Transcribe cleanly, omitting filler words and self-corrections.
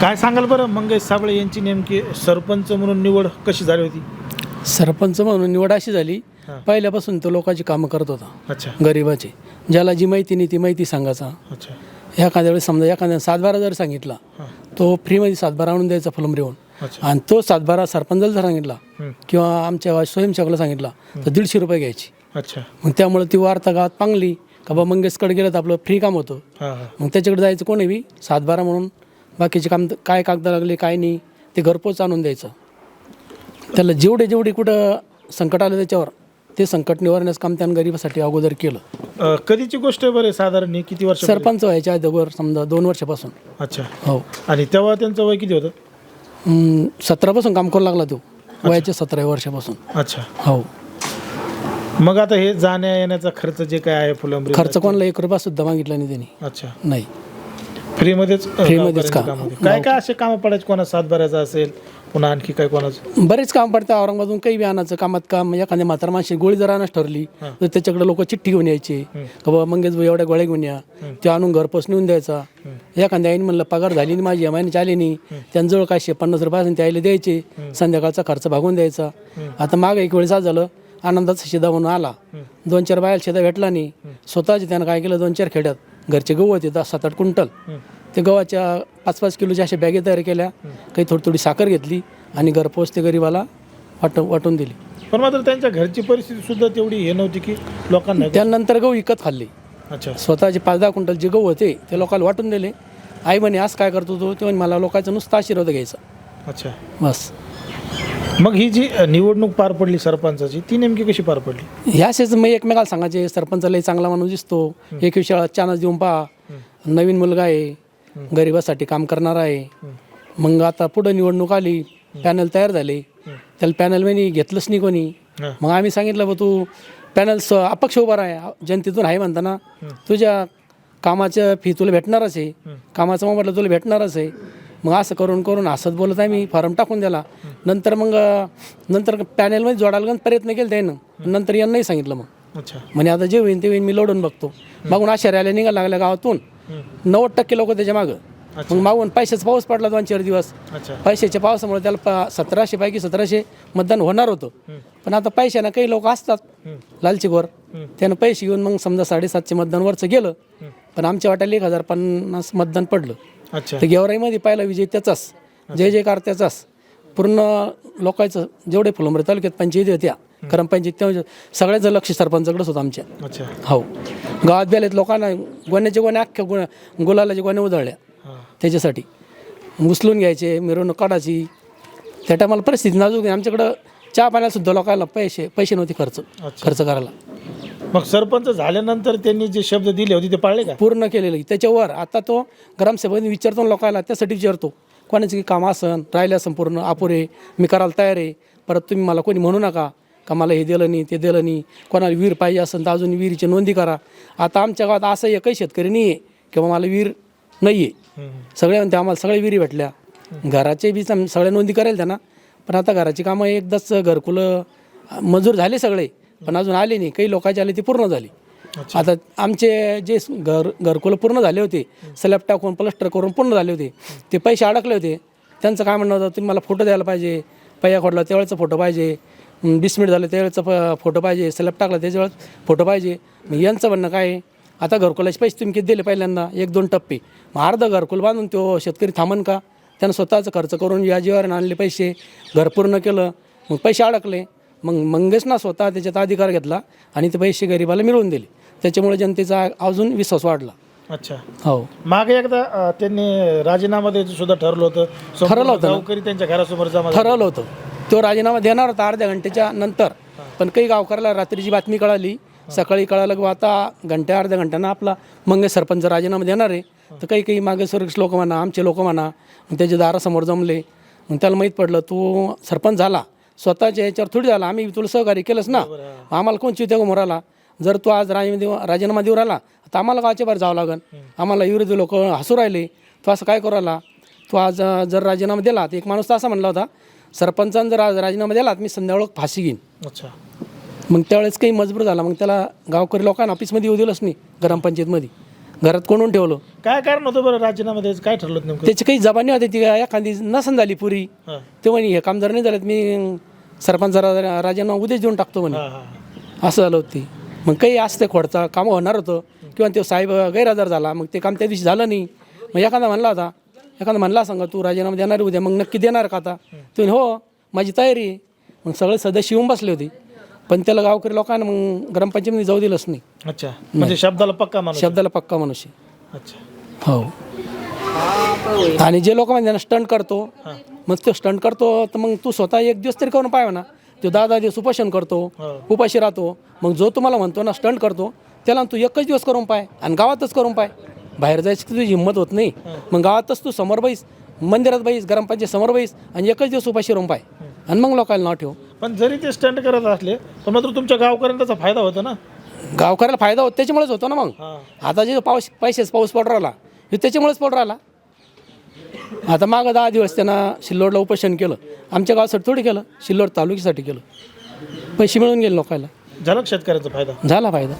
काय सांगाल बरं मंगेश साबळे यांची नेमकी सरपंच म्हणून निवड कशी झाली होती? सरपंच म्हणून निवड अशी झाली, हां. पहिल्यापासून तो लोकांची कामं करत होता, अच्छा गरिबाची. ज्याला जी माहिती नाही ती माहिती सांगायचा. अच्छा एखाद्या वेळेस समजा एखाद्या सातबारा जर सांगितला हां तो फ्रीमध्ये सातबारा आणून द्यायचा फुलंब्रीहून. अच्छा आणि तो सातबारा सरपंचाला जर सांगितला हं. किंवा आमच्या स्वयंसेवकाला सांगितला तर 150 रुपये घ्यायची. अच्छा मग त्यामुळे ती वार्ता गावात पांगली का बा मंगेशकडे गेलं तर आपलं फ्री काम होतं. हां हां मग त्याच्याकडे जायचं कोणी बी सातबारा म्हणून बाकीचे काम काय कागद लागले काय नाही ते घरपोच आणून द्यायचं. त्याला जेवढे कुठं संकट आलं त्याच्यावर ते संकट निवारण्याचं काम त्यानं गरिबासाठी अगोदर केलं. कधीची गोष्ट आहे बरं साधारण ही किती वर्ष? सरपंच व्हायच्या अगोदर समजा 2 वर्षापासून. अच्छा हो. आणि तेव्हा त्यांचं वय किती होतं? 17पासून काम करू लागला तो, वयाच्या 17 वर्षापासून. अच्छा हो. मग आता हे जाण्या येण्याचा खर्च जे काय आहे फुलंब्री खर्च कोणाला 1 रुपया सुद्धा मागितला नाही त्यांनी. अच्छा नाही, फ्रीमध्येच फ्रीमध्येच का? काय काय असे कामं पडायचे कोणा सातबाऱ्याचं असेल पुन्हा आणखी काय कोणाचं? बरेच काम पडतं औरंगाबादून काही बी आणायचं कामात काम. एखाद्या म्हातारा माणशी गोळी जर आणायच ठरली तर त्याच्याकडे लोक चिठ्ठी घेऊन यायचे का बाबा मंगेश भाऊ एवढ्या गोळ्या घेऊन या, ते आणून घरपोच नेऊन द्यायचा. एखाद्या आईने म्हणलं पगार झाली नाही माझी, महिन्याची आली नाही, त्यांजवळ काय 50 रुपये असेल ते आईला द्यायचे, संध्याकाळचा खर्च भागून द्यायचा. आता मागं एक वेळेस आज झालं, आनंदाचा शिदा म्हणून आला, 2-4 बायाला शिदा भेटला नाही, स्वतःचे त्यानं काय केलं 2-4 खेड्यात घरचे गहू होते 7-8 क्विंटल, ते गव्हाच्या 5-5 किलोच्या अशा बॅगे तयार केल्या, काही थोडी साखर घेतली आणि घरपोच ते गरिबाला वाटून दिली. पण मात्र त्यांच्या घरची परिस्थिती सुद्धा तेवढी हे नव्हती की लोकांना. त्यानंतर गहू विकत खाल्ले. अच्छा स्वतःचे 5-10 क्विंटल जे गहू होते ते लोकांना वाटून दिले. आई म्हणे आज काय करतो तो, ते म्हणे मला लोकांचा नुसता आशीर्वाद घ्यायचा अच्छा. बस. मग ही जी निवडणूक पार पडली सरपंचाची ती नेमकी कशी पार पडली? ह्याच मी एकमेकाला सांगायचे सरपंचालाही चांगला माणूस दिसतो, एक विषयाला चान्स देऊन पहा, नवीन मुलगा आहे, गरिबासाठी काम करणार आहे. मग आता पुढं निवडणूक आली, पॅनल तयार झाले, त्याला पॅनल म्हणे घेतलंच नाही कोणी. हां. मग आम्ही सांगितलं बा तू पॅनल अपक्ष उभा आहे, जनतेतून आहे म्हणताना तुझ्या कामाचं फी तुला भेटणारच आहे, कामाचं मोबदला तुला भेटणारच आहे. मग असं करून हसत बोलत आहे मी फॉर्म टाकून दिला. नंतर पॅनलमध्ये जोडायला प्रयत्न केला त्यानं, नंतर यांनाही सांगितलं. मग अच्छा म्हणे आता जे होईल ते होईल, मी लढून बघतो. मागून अशा रॅल्या निघायला लागल्या गावातून, 90% लोक त्याच्या मागं. मग मागून पैशाचा पाऊस पडला 2-4 दिवस. अच्छा पैशाच्या पावसामुळे त्याला 1700 पैकी 1700 मतदान होणार होतं. पण आता पैशानं काही लोक असतात लालचीवर, त्यानं पैसे घेऊन मग समजा 750 मतदान वरचं गेलं. पण आमच्या वाट्याला 1050 मतदान पडलं. अच्छा तर गेवराईमध्ये पहिला विजय त्याचाच, जय जयकार त्याचाच. पूर्ण लोकांचं जेवढे फुलंब्री तालुक्यात पंचायती होत्या, ग्रामपंचायत, तेव्हा सगळ्याचं लक्ष सरपंचाकडेच होतं आमच्या. अच्छा हो. गावात गेलेत लोकांना गोण्याच्या गोण्या अख्ख्या गुलालाच्या गोण्या उधळल्या हां त्याच्यासाठी. उचलून घ्यायचे, मिरवणूक काढायची. त्या टायमाला परिस्थिती नाजूक आहे. आमच्याकडं चहा पाण्याला सुद्धा लोकांना पैसे नव्हते खर्च करायला. मग सरपंच झाल्यानंतर त्यांनी जे शब्द दिले होते ते पाळले का? पूर्ण केलेलं. त्याच्यावर आता तो ग्रामसभेने विचारतो लोकांना, त्यासाठी विचारतो कोणाचं की काम असन राहिलं असं पूर्ण अपुरे, मी करायला तयार आहे, परत तुम्ही मला कोणी म्हणू नका का मला हे दिलं नाही ते दिलं नाही. कोणाला विहीर पाहिजे असेल तर अजून विहिरीची नोंदी करा. आता आमच्या गावात असं एकही शेतकरी नाही आहे किंवा मला विहीर नाही आहे. सगळे म्हणते आम्हाला सगळ्या विहिरी भेटल्या. घराचे बी सगळ्या नोंदी करायला त्यांना, पण आता घराची कामं एकदाच घरकुलं मंजूर झाले सगळे, पण अजून आले नाही. काही लोकांचे आले ते पूर्ण झाले. आता आमचे जे घरकुलं पूर्ण झाले होते, स्लॅब टाकून प्लास्टर करून पूर्ण झाले होते, ते पैसे अडकले होते. त्यांचं काय म्हणणं होतं, तुम्ही मला फोटो द्यायला पाहिजे, पैया खोडला त्यावेळेचा फोटो पाहिजे, 20 मिनिट झालं त्यावेळेचा फोटो पाहिजे, स्लॅब टाकला त्याच्यावेळेस फोटो पाहिजे. मग यांचं म्हणणं काय आहे, आता घरकुलाचे पैसे तुम्ही किती दिले पहिल्यांदा 1-2 टप्पे, मग अर्धा घरकुल बांधून तो शेतकरी थांबन का? त्यानं स्वतःचा खर्च करून व्याजीवर आणले पैसे, घर पूर्ण केलं, मग पैसे अडकले. मग मंगेशना स्वतः त्याच्यात अधिकार घेतला आणि ते पैसे गरिबाला मिळवून दिले. त्याच्यामुळे जनतेचा अजून विश्वास वाढला. अच्छा. हो. मागे एकदा त्यांनी राजीनामा द्यायचं सुद्धा ठरलं होतं. गावकरी त्यांच्या घरासमोर जमा ठरवलं होतं. तो राजीनामा देणार होता अर्ध्या घंट्याच्या नंतर, पण काही गावकऱ्याला रात्रीची बातमी कळाली, सकाळी कळालं की आता अर्ध्या घंट्यानं आपला मंगेश सरपंच राजीनामा देणार आहे. तर काही मागे सुरक्षित लोक म्हणा, आमचे लोक म्हणा, त्याच्या दारासमोर जमले. मग त्याला माहीत पडलं तू सरपंच झाला, स्वतःच्या याच्यावर थोडी झाला, आम्ही तुला सहकार्य केलंच ना, आम्हाला कोणची त्या मोराला. जर तू आज राजीनामा देऊ राहिला तर आम्हाला गावच्या बाहेर जावं लागेल. आम्हाला विरोधी लोक हसू राहिले, तू असं काय करू राहिला, तू आज जर राजीनामा दिला. तर एक माणूस तर असा म्हणला होता, सरपंचानं जर आज राजीनामा दिला मी संध्याकाळ फाशी घेईन. अच्छा. मग त्यावेळेस काही मजबूर झाला. मग त्याला गावकरी लोकांना ऑफिसमध्ये येऊ दिलंच नाही, ग्रामपंचायतमध्ये. घरात कोणून ठेवलं. काय कारण होतं बरं राजीनामा द्यायचं, काय ठरलं होतं नेमकं? त्याची काही जबानी होती, ती एखादी नसन झाली पुरी हां ते म्हणे हे काम जर नाही झालं मी सरपंचाला राजीनामा उद्याच देऊन टाकतो म्हणे. हां हां असं झालं होती. मग काही असते खोडचा कामं होणार होतं किंवा ते साहेब गैरहजर झाला, मग ते काम त्या दिवशी झालं नाही. मग एखादा म्हणला सांगा तू राजीनामा देणार आहे उद्या, मग नक्की देणार का आता? तुम्ही हो माझी तयारी आहे. मग सगळे सदस्य येऊन बसले होते, पण त्याला गावकरी लोकांना मग ग्रामपंचायतीमध्ये जाऊ दिलंच नाही. अच्छा, म्हणजे शब्दाला पक्का माणूस. शब्दाला पक्का मनुष्य. अच्छा हो. आणि जे लोक म्हणजे स्टंट करतो, मग तो स्टंट करतो तर मग तू स्वतः एक दिवस तरी करून पाहिजे ना. तो 10 दिवस उपोषण करतो, उपाशी राहतो. मग जो तुम्हाला म्हणतो ना स्टंट करतो, त्याला तू एकच दिवस करून पाय आणि गावातच करून पाय. बाहेर जायची तुझी हिंमत होत नाही, मग गावातच तू समोर बैस, मंदिरात बैस, ग्रामपंचायत समोर बैस आणि एकच दिवस उपाशी राहून पाय आणि मग लोकांना नाव ठेव. पण जरी ते स्टंट करत असले पण मात्र तुमच्या गावकऱ्यांना त्याचा फायदा होतो ना. गावकऱ्याला फायदा होतो त्याच्यामुळेच होतो ना. मग हां आता जे पाऊस पड राहिला हे त्याच्यामुळेच पड राहिला. आता मागं 10 दिवस त्यांना सिल्लोडला उपोषण केलं, आमच्या गावासाठी थोडी केलं, सिल्लोड तालुक्यासाठी केलं. पैसे मिळून गेले लोकांना, झाला का शेतकऱ्यांचा फायदा? झाला फायदा.